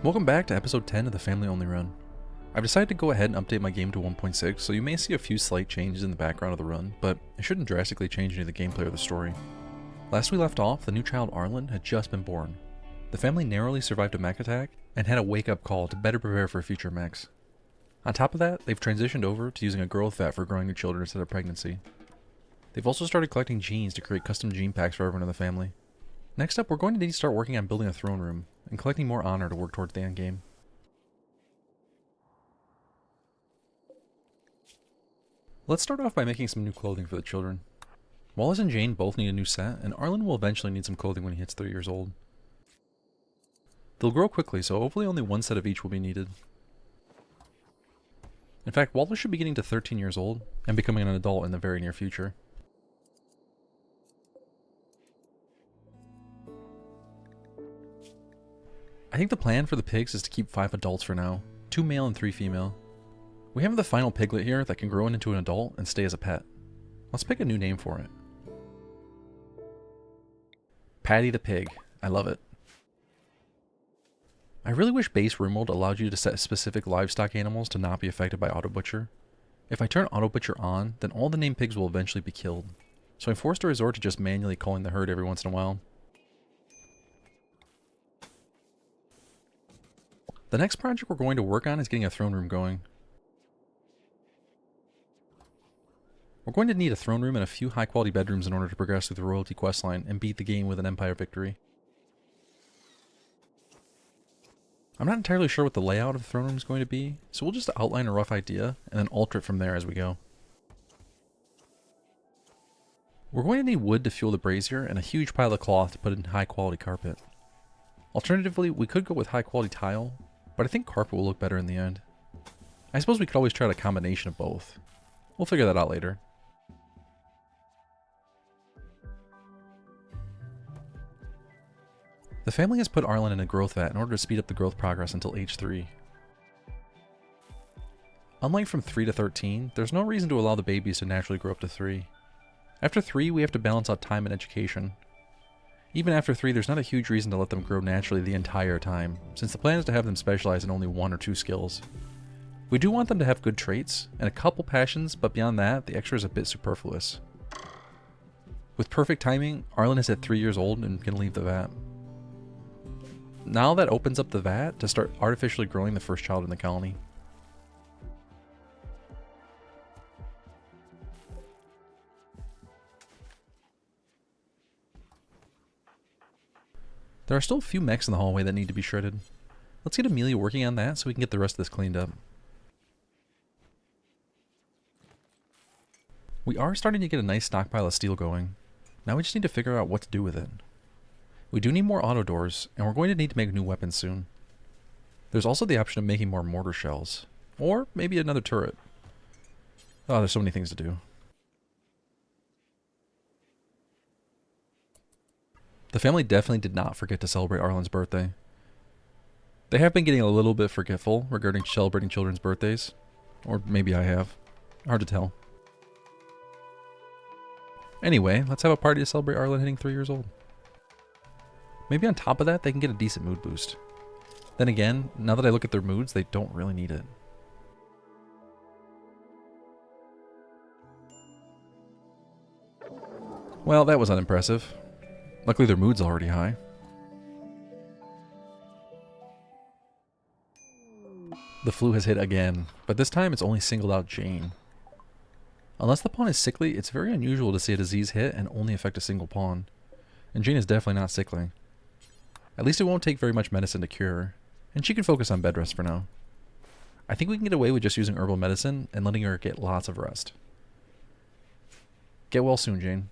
Welcome back to episode 10 of the Family Only Run. I've decided to go ahead and update my game to 1.6, so you may see a few slight changes in the background of the run, but it shouldn't drastically change any of the gameplay or the story. Last we left off, the new child Arlen had just been born. The family narrowly survived a mech attack, and had a wake-up call to better prepare for future mechs. On top of that, they've transitioned over to using a growth vat for growing new children instead of pregnancy. They've also started collecting genes to create custom gene packs for everyone in the family. Next up, we're going to need to start working on building a throne room, and collecting more honor to work towards the end game. Let's start off by making some new clothing for the children. Wallace and Jane both need a new set, and Arlen will eventually need some clothing when he hits 3 years old. They'll grow quickly, so hopefully only one set of each will be needed. In fact, Wallace should be getting to 13 years old, and becoming an adult in the very near future. I think the plan for the pigs is to keep 5 adults for now, 2 male and 3 female. We have the final piglet here that can grow into an adult and stay as a pet. Let's pick a new name for it. Patty the Pig. I love it. I really wish base RimWorld allowed you to set specific livestock animals to not be affected by Auto Butcher. If I turn Auto Butcher on, then all the named pigs will eventually be killed, so I'm forced to resort to just manually culling the herd every once in a while. The next project we're going to work on is getting a throne room going. We're going to need a throne room and a few high quality bedrooms in order to progress through the royalty questline and beat the game with an Empire victory. I'm not entirely sure what the layout of the throne room is going to be, so we'll just outline a rough idea and then alter it from there as we go. We're going to need wood to fuel the brazier and a huge pile of cloth to put in high quality carpet. Alternatively, we could go with high quality tile, but I think carpet will look better in the end. I suppose we could always try a combination of both. We'll figure that out later. The family has put Arlen in a growth vat in order to speed up the growth progress until age 3. Unlike from 3 to 13, there's no reason to allow the babies to naturally grow up to 3. After 3, we have to balance out time and education. Even after 3, there's not a huge reason to let them grow naturally the entire time, since the plan is to have them specialize in only 1 or 2 skills. We do want them to have good traits, and a couple passions, but beyond that, the extra is a bit superfluous. With perfect timing, Arlen is at 3 years old and can leave the vat. Now that opens up the vat to start artificially growing the first child in the colony. There are still a few mechs in the hallway that need to be shredded. Let's get Amelia working on that so we can get the rest of this cleaned up. We are starting to get a nice stockpile of steel going. Now we just need to figure out what to do with it. We do need more auto doors, and we're going to need to make new weapons soon. There's also the option of making more mortar shells, or maybe another turret. Oh, there's so many things to do. The family definitely did not forget to celebrate Arlen's birthday. They have been getting a little bit forgetful regarding celebrating children's birthdays. Or maybe I have. Hard to tell. Anyway, let's have a party to celebrate Arlen hitting 3 years old. Maybe on top of that, they can get a decent mood boost. Then again, now that I look at their moods, they don't really need it. Well, that was unimpressive. Luckily their mood's already high. The flu has hit again, but this time it's only singled out Jane. Unless the pawn is sickly, it's very unusual to see a disease hit and only affect a single pawn. And Jane is definitely not sickly. At least it won't take very much medicine to cure her, and she can focus on bed rest for now. I think we can get away with just using herbal medicine and letting her get lots of rest. Get well soon, Jane.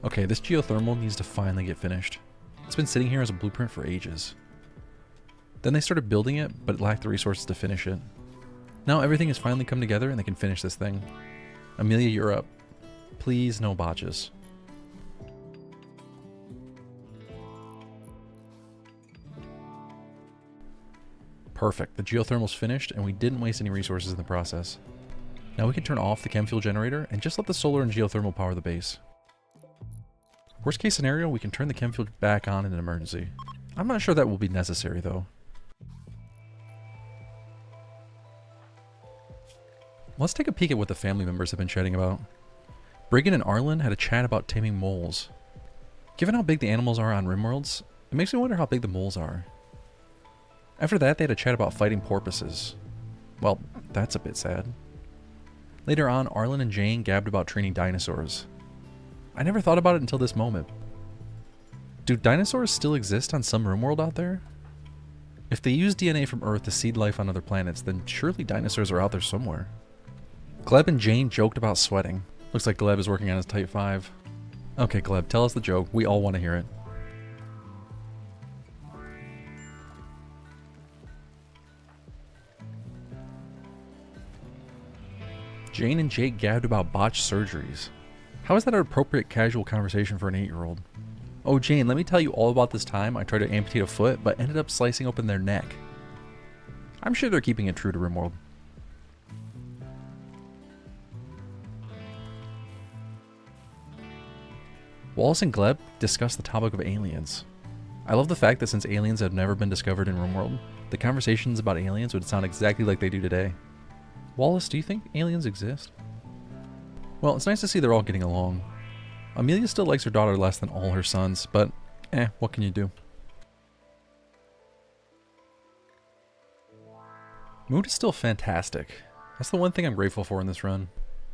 Okay, this geothermal needs to finally get finished. It's been sitting here as a blueprint for ages. Then they started building it, but it lacked the resources to finish it. Now everything has finally come together and they can finish this thing. Amelia, you're up. Please, no botches. Perfect, the geothermal's finished and we didn't waste any resources in the process. Now we can turn off the chem fuel generator and just let the solar and geothermal power the base. Worst case scenario, we can turn the chem field back on in an emergency. I'm not sure that will be necessary though. Let's take a peek at what the family members have been chatting about. Briggan and Arlen had a chat about taming moles. Given how big the animals are on RimWorlds, it makes me wonder how big the moles are. After that, they had a chat about fighting porpoises. Well, that's a bit sad. Later on, Arlen and Jane gabbed about training dinosaurs. I never thought about it until this moment. Do dinosaurs still exist on some RimWorld out there? If they use DNA from Earth to seed life on other planets, then surely dinosaurs are out there somewhere. Gleb and Jane joked about sweating. Looks like Gleb is working on his Type 5. Okay, Gleb, tell us the joke. We all want to hear it. Jane and Jake gabbed about botched surgeries. How is that an appropriate casual conversation for an 8-year-old? Oh, Jane, let me tell you all about this time I tried to amputate a foot, but ended up slicing open their neck. I'm sure they're keeping it true to RimWorld. Wallace and Gleb discussed the topic of aliens. I love the fact that since aliens have never been discovered in RimWorld, the conversations about aliens would sound exactly like they do today. Wallace, do you think aliens exist? Well, it's nice to see they're all getting along. Amelia still likes her daughter less than all her sons, but what can you do? Mood is still fantastic. That's the one thing I'm grateful for in this run.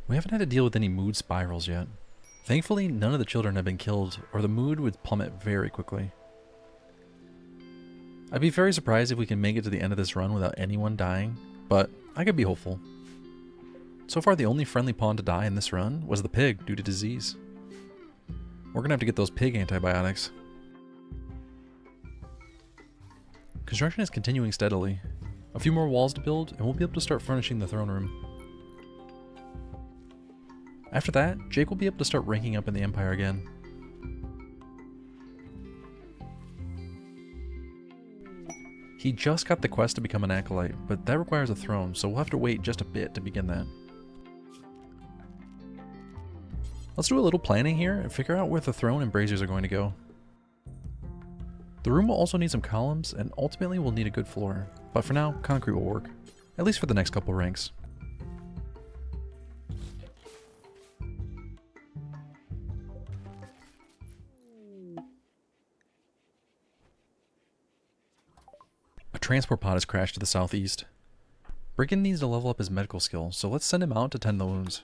We haven't had to deal with any mood spirals yet. Thankfully, none of the children have been killed, or the mood would plummet very quickly. I'd be very surprised if we can make it to the end of this run without anyone dying, but I could be hopeful. So far, the only friendly pawn to die in this run was the pig due to disease. We're gonna have to get those pig antibiotics. Construction is continuing steadily. A few more walls to build, and we'll be able to start furnishing the throne room. After that, Jake will be able to start ranking up in the Empire again. He just got the quest to become an acolyte, but that requires a throne, so we'll have to wait just a bit to begin that. Let's do a little planning here and figure out where the throne and braziers are going to go. The room will also need some columns, and ultimately we'll need a good floor, but for now, concrete will work, at least for the next couple ranks. A transport pod has crashed to the southeast. Briggan needs to level up his medical skill, so let's send him out to tend the wounds.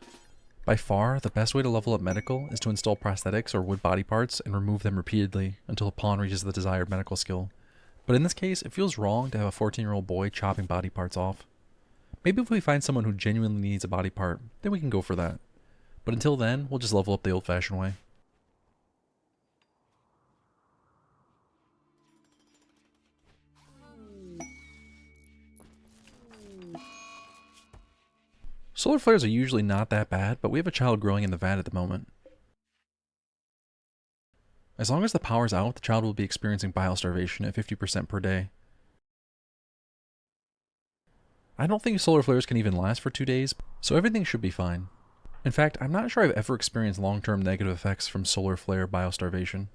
By far, the best way to level up medical is to install prosthetics or wood body parts and remove them repeatedly until a pawn reaches the desired medical skill. But in this case, it feels wrong to have a 14-year-old boy chopping body parts off. Maybe if we find someone who genuinely needs a body part, then we can go for that. But until then, we'll just level up the old-fashioned way. Solar flares are usually not that bad, but we have a child growing in the vat at the moment. As long as the power's out, the child will be experiencing bile starvation at 50% per day. I don't think solar flares can even last for 2 days, so everything should be fine. In fact, I'm not sure I've ever experienced long-term negative effects from solar flare bile starvation.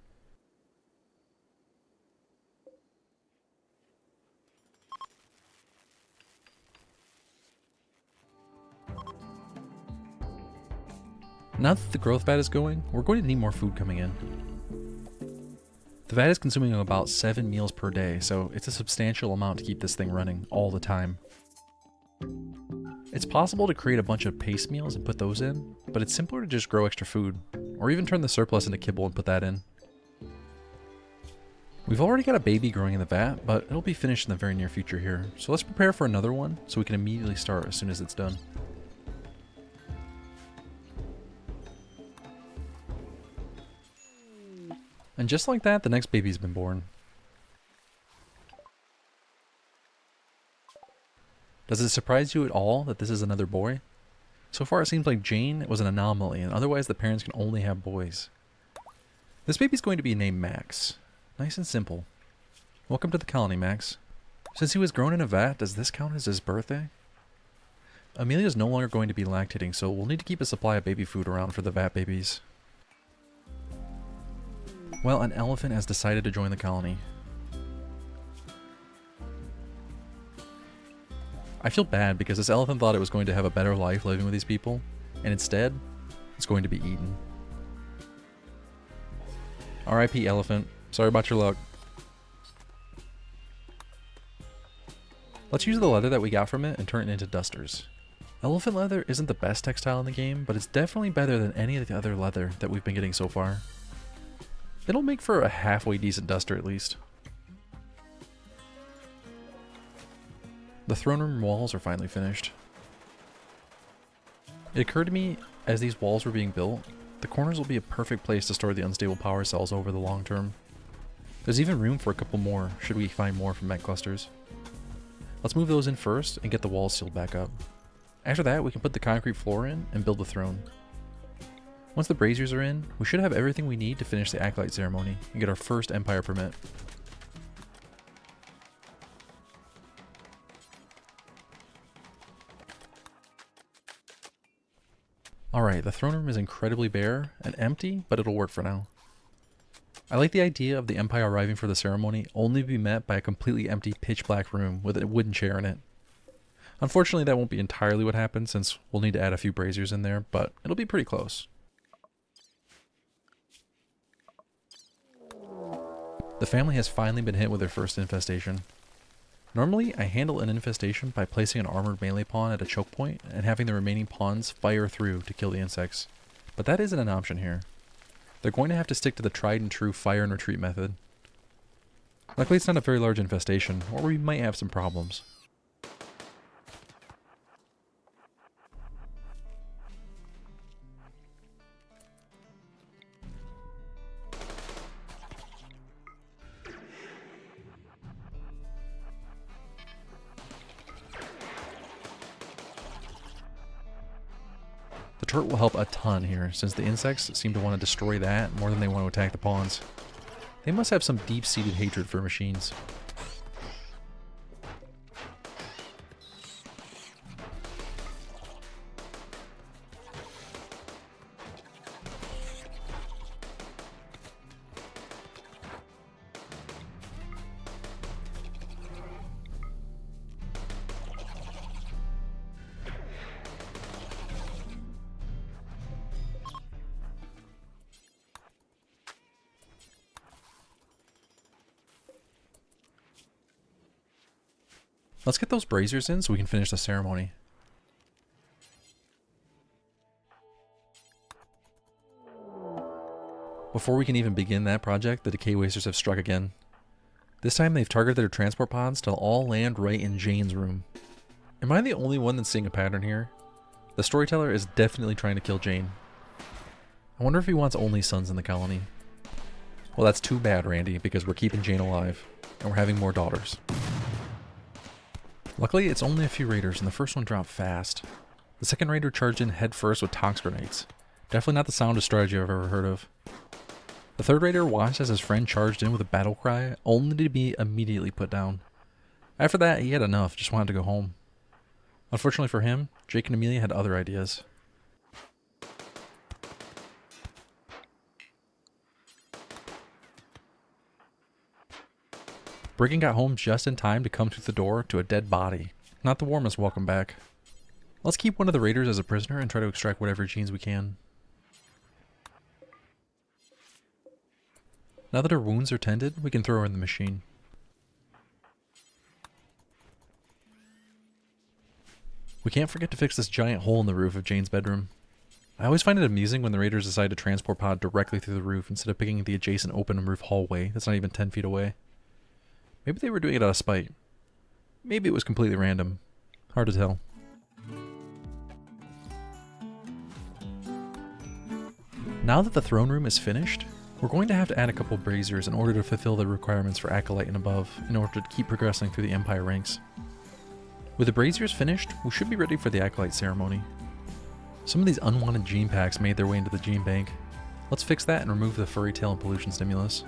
Now that the growth vat is going, we're going to need more food coming in. The vat is consuming about 7 meals per day, so it's a substantial amount to keep this thing running all the time. It's possible to create a bunch of paste meals and put those in, but it's simpler to just grow extra food, or even turn the surplus into kibble and put that in. We've already got a baby growing in the vat, but it'll be finished in the very near future here, so let's prepare for another one so we can immediately start as soon as it's done. And just like that, the next baby's been born. Does it surprise you at all that this is another boy? So far it seems like Jane was an anomaly, and otherwise the parents can only have boys. This baby's going to be named Max. Nice and simple. Welcome to the colony, Max. Since he was grown in a vat, does this count as his birthday? Amelia's no longer going to be lactating, so we'll need to keep a supply of baby food around for the vat babies. Well, an elephant has decided to join the colony. I feel bad because this elephant thought it was going to have a better life living with these people, and instead, it's going to be eaten. RIP elephant. Sorry about your luck. Let's use the leather that we got from it and turn it into dusters. Elephant leather isn't the best textile in the game, but it's definitely better than any of the other leather that we've been getting so far. It'll make for a halfway decent duster at least. The throne room walls are finally finished. It occurred to me as these walls were being built, the corners will be a perfect place to store the unstable power cells over the long term. There's even room for a couple more should we find more from mech clusters. Let's move those in first and get the walls sealed back up. After that, we can put the concrete floor in and build the throne. Once the braziers are in, we should have everything we need to finish the acolyte ceremony and get our first empire permit. Alright, the throne room is incredibly bare and empty, but it'll work for now. I like the idea of the Empire arriving for the ceremony only to be met by a completely empty pitch black room with a wooden chair in it. Unfortunately, that won't be entirely what happens since we'll need to add a few braziers in there, but it'll be pretty close. The family has finally been hit with their first infestation. Normally, I handle an infestation by placing an armored melee pawn at a choke point and having the remaining pawns fire through to kill the insects, but that isn't an option here. They're going to have to stick to the tried and true fire and retreat method. Luckily it's not a very large infestation, or we might have some problems. The turret will help a ton here, since the insects seem to want to destroy that more than they want to attack the pawns. They must have some deep-seated hatred for machines. Let's get those braziers in so we can finish the ceremony. Before we can even begin that project, the decay wasters have struck again. This time they've targeted their transport pods to all land right in Jane's room. Am I the only one that's seeing a pattern here? The storyteller is definitely trying to kill Jane. I wonder if he wants only sons in the colony. Well, that's too bad, Randy, because we're keeping Jane alive, and we're having more daughters. Luckily, it's only a few raiders, and the first one dropped fast. The second raider charged in head first with tox grenades. Definitely not the soundest strategy I've ever heard of. The third raider watched as his friend charged in with a battle cry, only to be immediately put down. After that, he had enough, just wanted to go home. Unfortunately for him, Jake and Amelia had other ideas. Brigand got home just in time to come through the door to a dead body. Not the warmest welcome back. Let's keep one of the raiders as a prisoner and try to extract whatever genes we can. Now that her wounds are tended, we can throw her in the machine. We can't forget to fix this giant hole in the roof of Jane's bedroom. I always find it amusing when the raiders decide to transport pod directly through the roof instead of picking the adjacent open roof hallway that's not even 10 feet away. Maybe they were doing it out of spite. Maybe it was completely random. Hard to tell. Now that the throne room is finished, we're going to have to add a couple braziers in order to fulfill the requirements for acolyte and above in order to keep progressing through the Empire ranks. With the braziers finished, we should be ready for the acolyte ceremony. Some of these unwanted gene packs made their way into the gene bank. Let's fix that and remove the furry tail and pollution stimulus.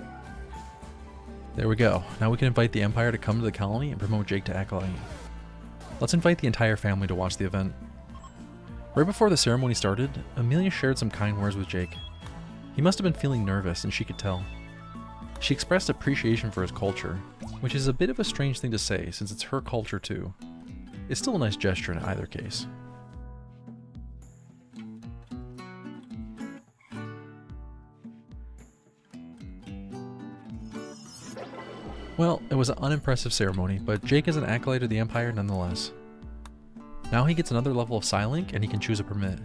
There we go. Now we can invite the Empire to come to the colony and promote Jake to acolyte. Let's invite the entire family to watch the event. Right before the ceremony started, Amelia shared some kind words with Jake. He must have been feeling nervous, and she could tell. She expressed appreciation for his culture, which is a bit of a strange thing to say since it's her culture too. It's still a nice gesture in either case. Well, it was an unimpressive ceremony, but Jake is an acolyte of the Empire nonetheless. Now he gets another level of Psylink and he can choose a permit.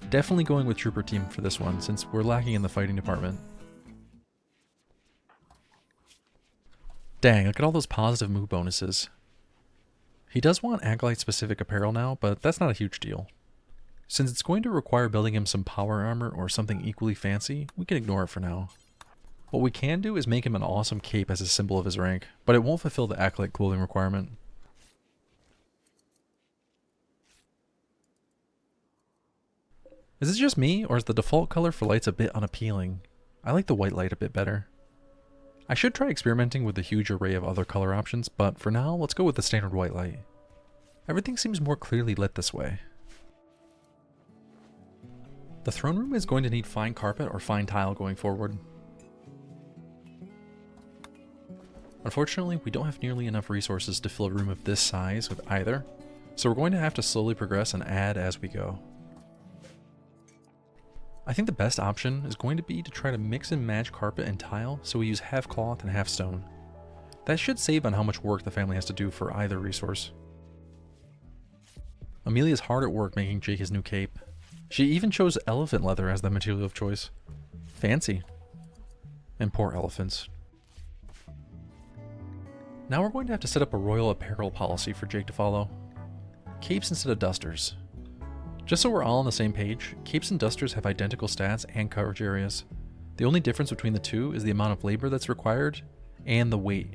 Definitely going with Trooper Team for this one, since we're lacking in the fighting department. Dang, look at all those positive move bonuses. He does want acolyte-specific apparel now, but that's not a huge deal. Since it's going to require building him some power armor or something equally fancy, we can ignore it for now. What we can do is make him an awesome cape as a symbol of his rank, but it won't fulfill the acolyte clothing requirement. Is it just me, or is the default color for lights a bit unappealing? I like the white light a bit better. I should try experimenting with the huge array of other color options, but for now, let's go with the standard white light. Everything seems more clearly lit this way. The throne room is going to need fine carpet or fine tile going forward. Unfortunately, we don't have nearly enough resources to fill a room of this size with either, so we're going to have to slowly progress and add as we go. I think the best option is going to be to try to mix and match carpet and tile, so we use half cloth and half stone. That should save on how much work the family has to do for either resource. Amelia's hard at work making Jake his new cape. She even chose elephant leather as the material of choice. Fancy. And poor elephants. Now we're going to have to set up a royal apparel policy for Jake to follow. Capes instead of dusters. Just so we're all on the same page, capes and dusters have identical stats and coverage areas. The only difference between the two is the amount of labor that's required and the weight.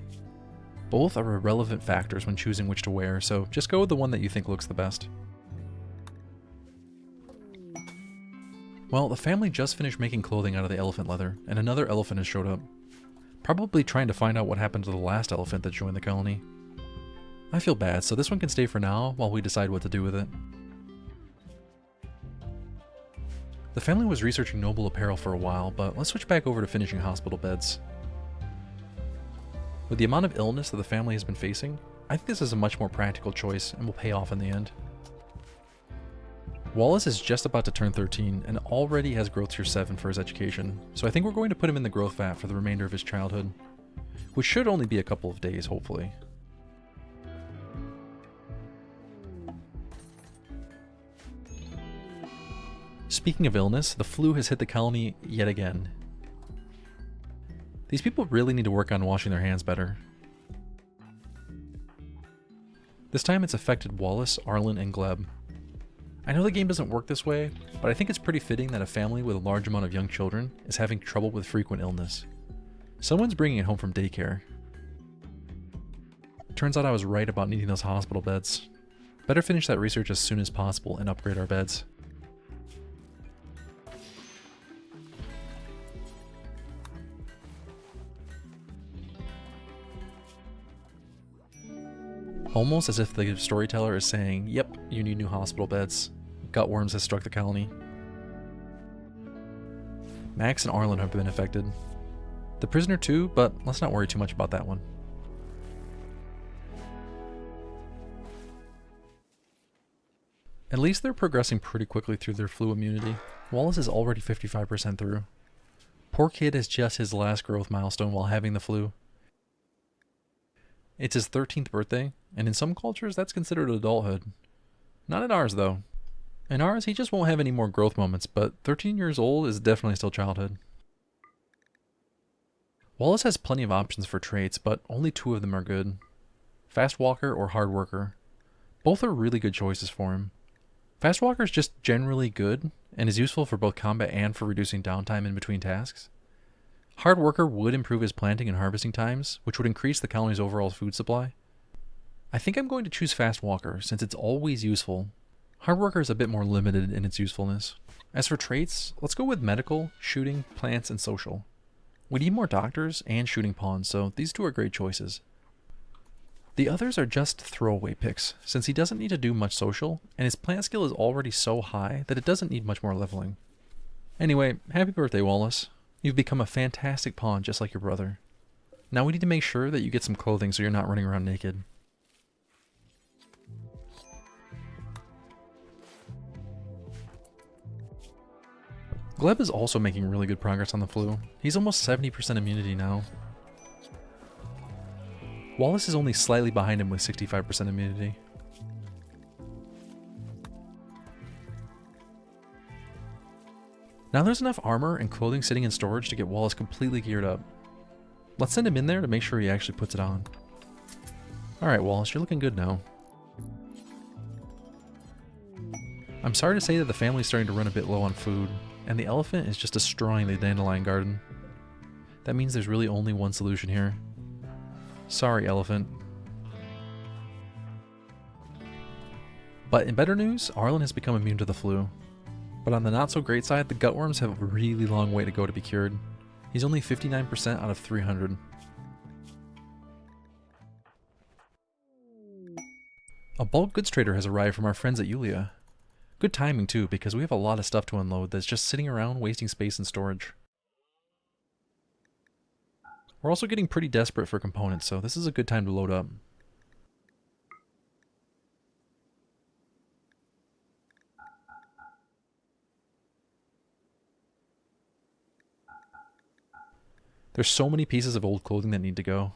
Both are irrelevant factors when choosing which to wear, so just go with the one that you think looks the best. Well, the family just finished making clothing out of the elephant leather, and another elephant has showed up. Probably trying to find out what happened to the last elephant that joined the colony. I feel bad, so this one can stay for now while we decide what to do with it. The family was researching noble apparel for a while, but let's switch back over to finishing hospital beds. With the amount of illness that the family has been facing, I think this is a much more practical choice and will pay off in the end. Wallace is just about to turn 13 and already has growth tier 7 for his education, so I think we're going to put him in the growth vat for the remainder of his childhood, which should only be a couple of days, hopefully. Speaking of illness, the flu has hit the colony yet again. These people really need to work on washing their hands better. This time it's affected Wallace, Arlen, and Gleb. I know the game doesn't work this way, but I think it's pretty fitting that a family with a large amount of young children is having trouble with frequent illness. Someone's bringing it home from daycare. Turns out I was right about needing those hospital beds. Better finish that research as soon as possible and upgrade our beds. Almost as if the storyteller is saying, yep, you need new hospital beds. Gutworms has struck the colony. Max and Arlen have been affected. The prisoner too, but let's not worry too much about that one. At least they're progressing pretty quickly through their flu immunity. Wallace is already 55% through. Poor kid has just his last growth milestone while having the flu. It's his 13th birthday, and in some cultures that's considered adulthood. Not in ours though. In ours he just won't have any more growth moments, but 13 years old is definitely still childhood. Wallace has plenty of options for traits, but only 2 of them are good. Fast Walker or Hard Worker. Both are really good choices for him. Fast Walker is just generally good, and is useful for both combat and for reducing downtime in between tasks. Hard Worker would improve his planting and harvesting times, which would increase the colony's overall food supply. I think I'm going to choose Fast Walker, since it's always useful. Hard Worker is a bit more limited in its usefulness. As for traits, let's go with Medical, Shooting, Plants, and Social. We need more doctors and shooting pawns, so these 2 are great choices. The others are just throwaway picks, since he doesn't need to do much social, and his plant skill is already so high that it doesn't need much more leveling. Anyway, happy birthday, Wallace. You've become a fantastic pawn just like your brother. Now we need to make sure that you get some clothing so you're not running around naked. Gleb is also making really good progress on the flu. He's almost 70% immunity now. Wallace is only slightly behind him with 65% immunity. Now there's enough armor and clothing sitting in storage to get Wallace completely geared up. Let's send him in there to make sure he actually puts it on. Alright Wallace, you're looking good now. I'm sorry to say that the family's starting to run a bit low on food, and the elephant is just destroying the dandelion garden. That means there's really only one solution here. Sorry, elephant. But in better news, Arlen has become immune to the flu. But on the not so great side, the gutworms have a really long way to go to be cured. He's only 59% out of 300. A bulk goods trader has arrived from our friends at Yulia. Good timing too, because we have a lot of stuff to unload that's just sitting around wasting space in storage. We're also getting pretty desperate for components, so this is a good time to load up. There's so many pieces of old clothing that need to go.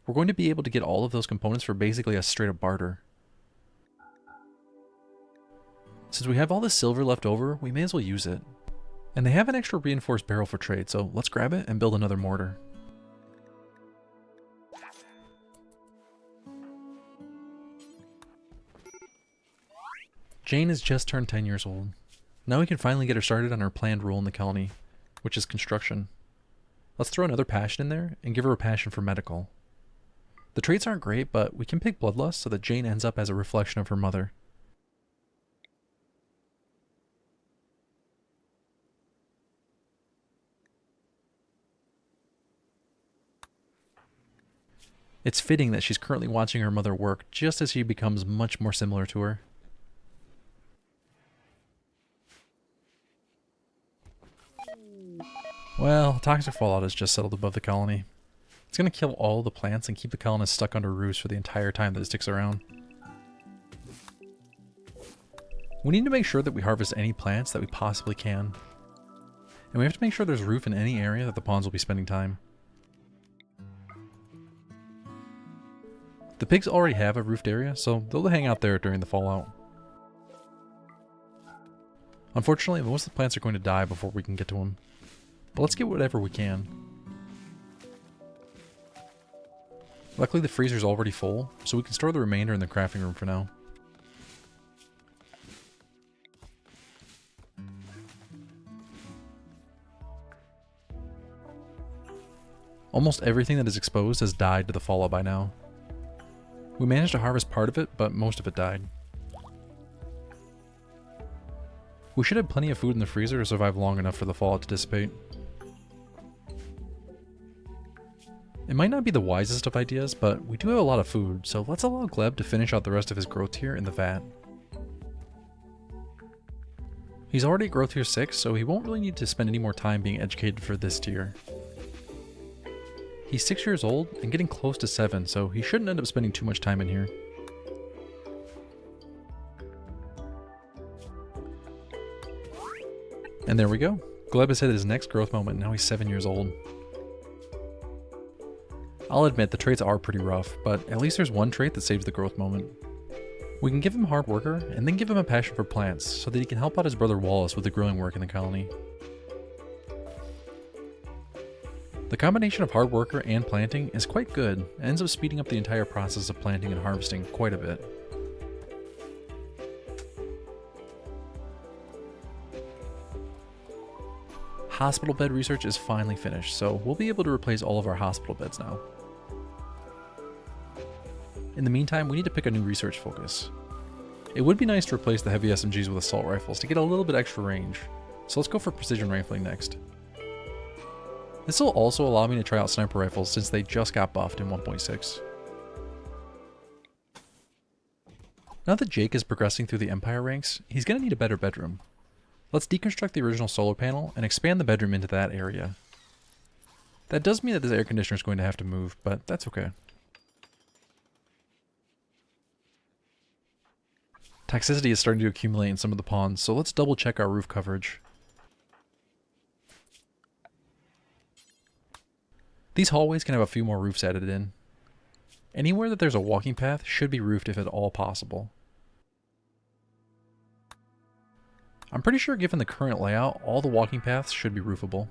We're going to be able to get all of those components for basically a straight up barter. Since we have all this silver left over, we may as well use it. And they have an extra reinforced barrel for trade, so let's grab it and build another mortar. Jane has just turned 10 years old. Now we can finally get her started on her planned role in the colony, which is construction. Let's throw another passion in there and give her a passion for medical. The traits aren't great, but we can pick bloodlust so that Jane ends up as a reflection of her mother. It's fitting that she's currently watching her mother work just as she becomes much more similar to her. Well, toxic fallout has just settled above the colony. It's going to kill all the plants and keep the colonists stuck under roofs for the entire time that it sticks around. We need to make sure that we harvest any plants that we possibly can. And we have to make sure there's roof in any area that the pawns will be spending time. The pigs already have a roofed area, so they'll hang out there during the fallout. Unfortunately, most of the plants are going to die before we can get to them. But let's get whatever we can. Luckily the freezer's already full, so we can store the remainder in the crafting room for now. Almost everything that is exposed has died to the fallout by now. We managed to harvest part of it, but most of it died. We should have plenty of food in the freezer to survive long enough for the fallout to dissipate. It might not be the wisest of ideas, but we do have a lot of food, so let's allow Gleb to finish out the rest of his growth tier in the vat. He's already at growth tier 6, so he won't really need to spend any more time being educated for this tier. He's 6 years old and getting close to 7, so he shouldn't end up spending too much time in here. And there we go. Gleb has hit his next growth moment, and now he's 7 years old. I'll admit the traits are pretty rough, but at least there's one trait that saves the growth moment. We can give him hard worker, and then give him a passion for plants, so that he can help out his brother Wallace with the growing work in the colony. The combination of hard worker and planting is quite good, and ends up speeding up the entire process of planting and harvesting quite a bit. Hospital bed research is finally finished, so we'll be able to replace all of our hospital beds now. In the meantime, we need to pick a new research focus. It would be nice to replace the heavy SMGs with assault rifles to get a little bit extra range, so let's go for precision rifling next. This will also allow me to try out sniper rifles since they just got buffed in 1.6. Now that Jake is progressing through the Empire ranks, he's going to need a better bedroom. Let's deconstruct the original solar panel and expand the bedroom into that area. That does mean that this air conditioner is going to have to move, but that's okay. Toxicity is starting to accumulate in some of the ponds, so let's double check our roof coverage. These hallways can have a few more roofs added in. Anywhere that there's a walking path should be roofed if at all possible. I'm pretty sure given the current layout, all the walking paths should be roofable.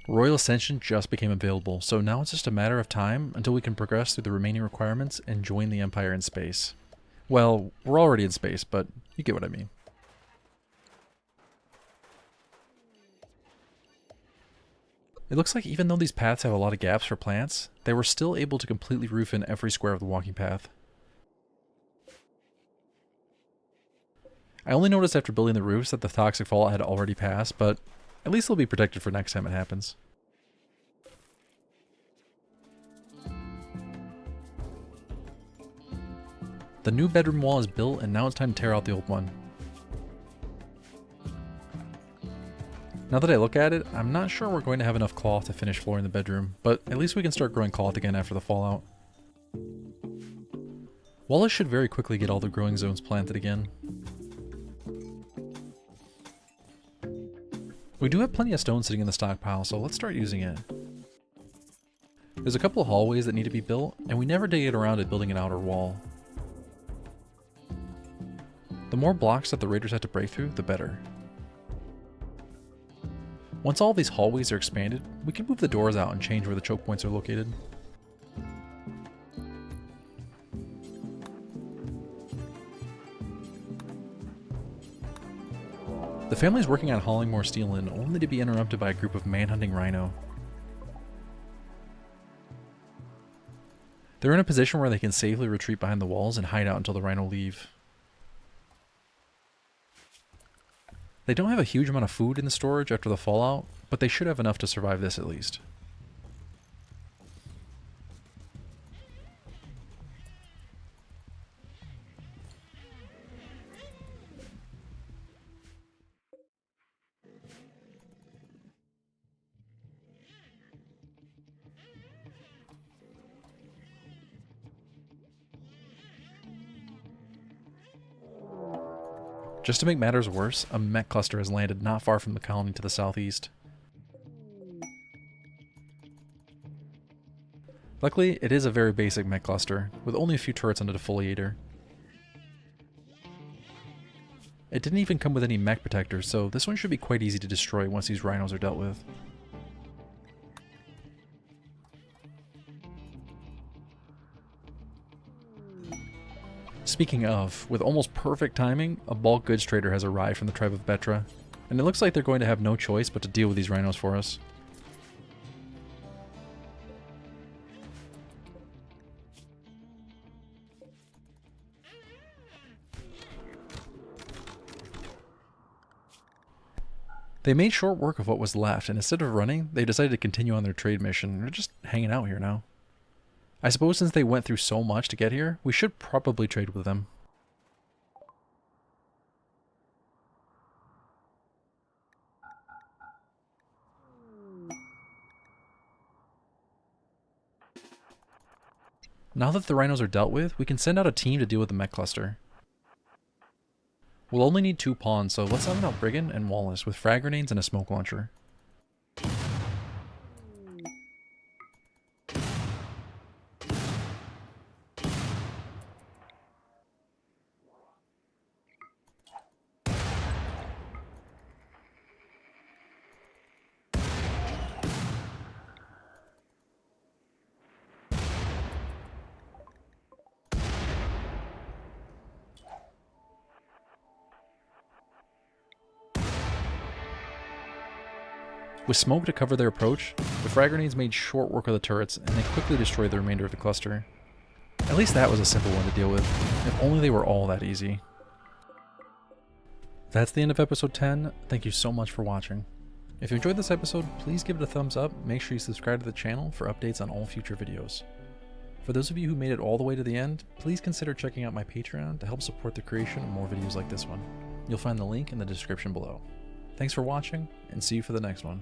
Royal Ascension just became available, so now it's just a matter of time until we can progress through the remaining requirements and join the Empire in space. Well, we're already in space, but you get what I mean. It looks like even though these paths have a lot of gaps for plants, they were still able to completely roof in every square of the walking path. I only noticed after building the roofs that the toxic fallout had already passed, but at least they'll be protected for next time it happens. The new bedroom wall is built and now it's time to tear out the old one. Now that I look at it, I'm not sure we're going to have enough cloth to finish flooring the bedroom, but at least we can start growing cloth again after the fallout. Wallace should very quickly get all the growing zones planted again. We do have plenty of stone sitting in the stockpile, so let's start using it. There's a couple of hallways that need to be built, and we never did get around to building an outer wall. The more blocks that the raiders have to break through, the better. Once all these hallways are expanded, we can move the doors out and change where the choke points are located. The family's working on hauling more steel in, only to be interrupted by a group of manhunting rhino. They're in a position where they can safely retreat behind the walls and hide out until the rhino leave. They don't have a huge amount of food in the storage after the fallout, but they should have enough to survive this at least. Just to make matters worse, a mech cluster has landed not far from the colony to the southeast. Luckily, it is a very basic mech cluster, with only a few turrets on the defoliator. It didn't even come with any mech protectors, so this one should be quite easy to destroy once these rhinos are dealt with. Speaking of, with almost perfect timing, a bulk goods trader has arrived from the tribe of Betra, and it looks like they're going to have no choice but to deal with these rhinos for us. They made short work of what was left, and instead of running, they decided to continue on their trade mission. They're just hanging out here now. I suppose since they went through so much to get here, we should probably trade with them. Now that the rhinos are dealt with, we can send out a team to deal with the mech cluster. We'll only need 2 pawns, so let's send out Brigand and Wallace with frag grenades and a smoke launcher. With smoke to cover their approach, the frag grenades made short work of the turrets, and they quickly destroyed the remainder of the cluster. At least that was a simple one to deal with. If only they were all that easy. That's the end of episode 10. Thank you so much for watching. If you enjoyed this episode, please give it a thumbs up, make sure you subscribe to the channel for updates on all future videos. For those of you who made it all the way to the end, please consider checking out my Patreon to help support the creation of more videos like this one. You'll find the link in the description below. Thanks for watching, and see you for the next one.